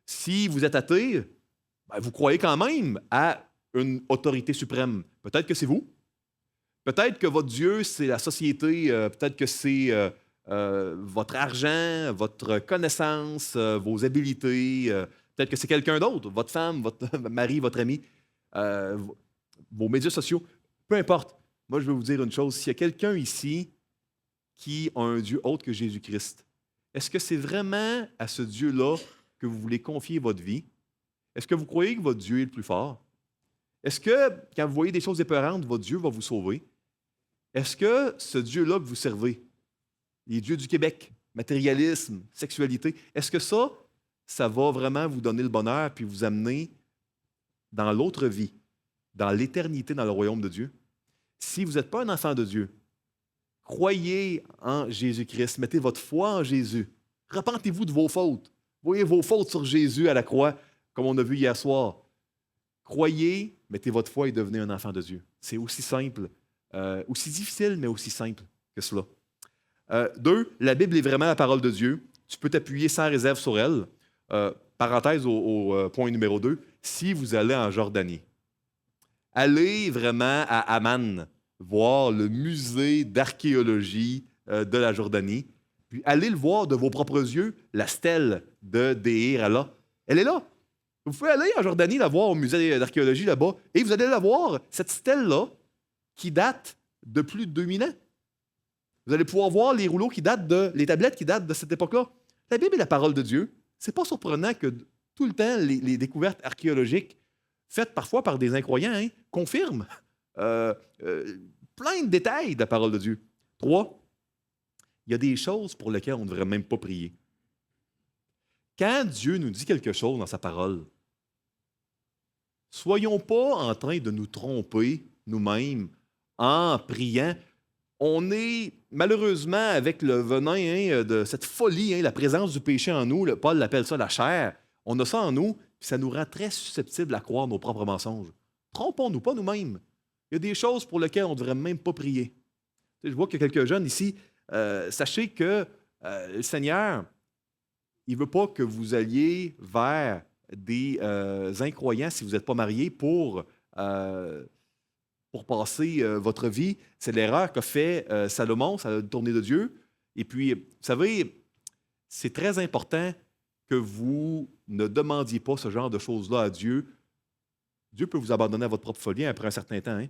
Si vous êtes athée, vous croyez quand même à une autorité suprême. Peut-être que c'est vous. Peut-être que votre Dieu, c'est la société. Peut-être que c'est votre argent, votre connaissance, vos habiletés. Peut-être que c'est quelqu'un d'autre, votre femme, votre mari, votre ami, vos médias sociaux. Peu importe. Moi, je vais vous dire une chose. S'il y a quelqu'un ici qui a un Dieu autre que Jésus-Christ, est-ce que c'est vraiment à ce Dieu-là que vous voulez confier votre vie? Est-ce que vous croyez que votre Dieu est le plus fort? Est-ce que, quand vous voyez des choses épeurantes, votre Dieu va vous sauver? Est-ce que ce Dieu-là que vous servez, les dieux du Québec, matérialisme, sexualité, est-ce que ça va vraiment vous donner le bonheur puis vous amener dans l'autre vie, dans l'éternité, dans le royaume de Dieu? Si vous n'êtes pas un enfant de Dieu, croyez en Jésus-Christ, mettez votre foi en Jésus. Repentez-vous de vos fautes. Voyez vos fautes sur Jésus à la croix, comme on a vu hier soir. Croyez, mettez votre foi et devenez un enfant de Dieu. C'est aussi simple, aussi difficile, mais aussi simple que cela. 2, la Bible est vraiment la parole de Dieu. Tu peux t'appuyer sans réserve sur elle. Parenthèse au point numéro 2, si vous allez en Jordanie, allez vraiment à Amman, voir le musée d'archéologie de la Jordanie, puis allez le voir de vos propres yeux, la stèle de Deir Allah. Elle est là. Vous pouvez aller en Jordanie la voir au musée d'archéologie là-bas, et vous allez la voir, cette stèle-là, qui date de plus de 2000 ans. Vous allez pouvoir voir les rouleaux qui datent les tablettes qui datent de cette époque-là. La Bible est la parole de Dieu. C'est pas surprenant que tout le temps, les découvertes archéologiques, faites parfois par des incroyants, confirment plein de détails de la parole de Dieu. 3, il y a des choses pour lesquelles on ne devrait même pas prier. Quand Dieu nous dit quelque chose dans sa parole, soyons pas en train de nous tromper nous-mêmes en priant. On est malheureusement avec le venin de cette folie, la présence du péché en nous, Paul l'appelle ça la chair. On a ça en nous, puis ça nous rend très susceptibles à croire nos propres mensonges. Trompons-nous pas nous-mêmes. Il y a des choses pour lesquelles on ne devrait même pas prier. Je vois qu'il y a quelques jeunes ici. Sachez que le Seigneur, il ne veut pas que vous alliez vers des incroyants si vous n'êtes pas mariés pour passer votre vie. C'est l'erreur qu'a fait Salomon, ça a tourné de Dieu. Et puis, vous savez, c'est très important que vous ne demandiez pas ce genre de choses-là à Dieu. Dieu peut vous abandonner à votre propre folie après un certain temps.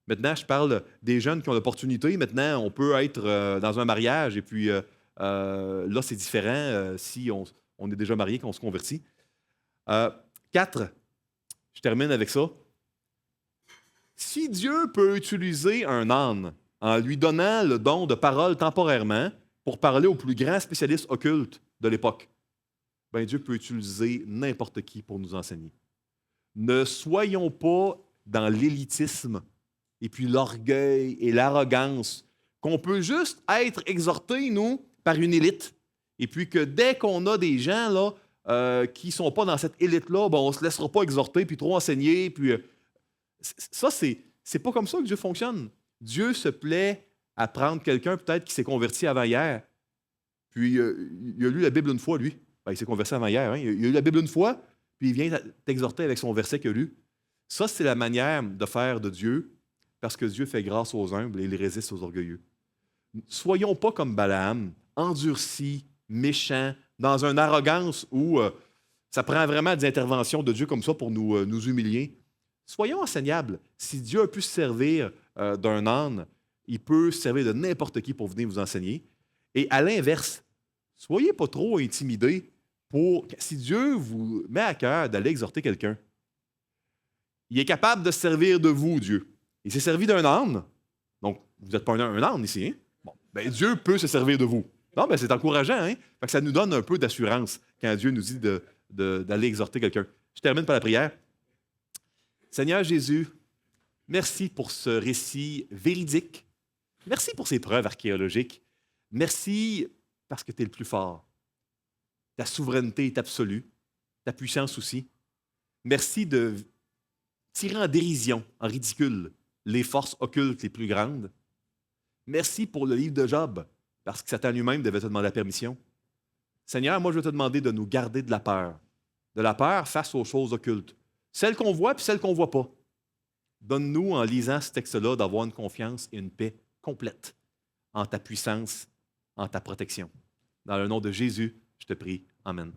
Maintenant, je parle des jeunes qui ont l'opportunité. Maintenant, on peut être dans un mariage et puis là, c'est différent si on est déjà marié, qu'on se convertit. 4, je termine avec ça. Si Dieu peut utiliser un âne en lui donnant le don de parole temporairement pour parler aux plus grands spécialistes occultes de l'époque, bien Dieu peut utiliser n'importe qui pour nous enseigner. Ne soyons pas dans l'élitisme et puis l'orgueil et l'arrogance, qu'on peut juste être exhortés, nous, par une élite. Et puis que dès qu'on a des gens là, qui ne sont pas dans cette élite-là, ben, on ne se laissera pas exhorter puis trop enseigner. Puis, ça, c'est pas comme ça que Dieu fonctionne. Dieu se plaît à prendre quelqu'un peut-être qui s'est converti avant hier. Puis il a lu la Bible une fois, lui. Ben, il s'est converti avant hier. Il a lu la Bible une fois, puis il vient t'exhorter avec son verset qu'il a lu. Ça, c'est la manière de faire de Dieu, parce que Dieu fait grâce aux humbles et il résiste aux orgueilleux. Soyons pas comme Balaam, endurcis, méchants, dans une arrogance où ça prend vraiment des interventions de Dieu comme ça pour nous humilier. Soyons enseignables. Si Dieu a pu se servir d'un âne, il peut se servir de n'importe qui pour venir vous enseigner. Et à l'inverse, soyez pas trop intimidés si Dieu vous met à cœur d'aller exhorter quelqu'un. Il est capable de se servir de vous, Dieu. Il s'est servi d'un âne. Donc, vous n'êtes pas un âne ici, hein? Bon, ben, Dieu peut se servir de vous. Non, ben, c'est encourageant, hein? Fait que ça nous donne un peu d'assurance quand Dieu nous dit d'aller exhorter quelqu'un. Je termine par la prière. Seigneur Jésus, merci pour ce récit véridique. Merci pour ces preuves archéologiques. Merci parce que tu es le plus fort. Ta souveraineté est absolue, ta puissance aussi. Merci de tirer en dérision, en ridicule, les forces occultes les plus grandes. Merci pour le livre de Job, parce que Satan lui-même devait te demander la permission. Seigneur, moi je veux te demander de nous garder de la peur face aux choses occultes, celles qu'on voit puis celles qu'on ne voit pas. Donne-nous, en lisant ce texte-là, d'avoir une confiance et une paix complète en ta puissance, en ta protection. Dans le nom de Jésus, je te prie. Amen.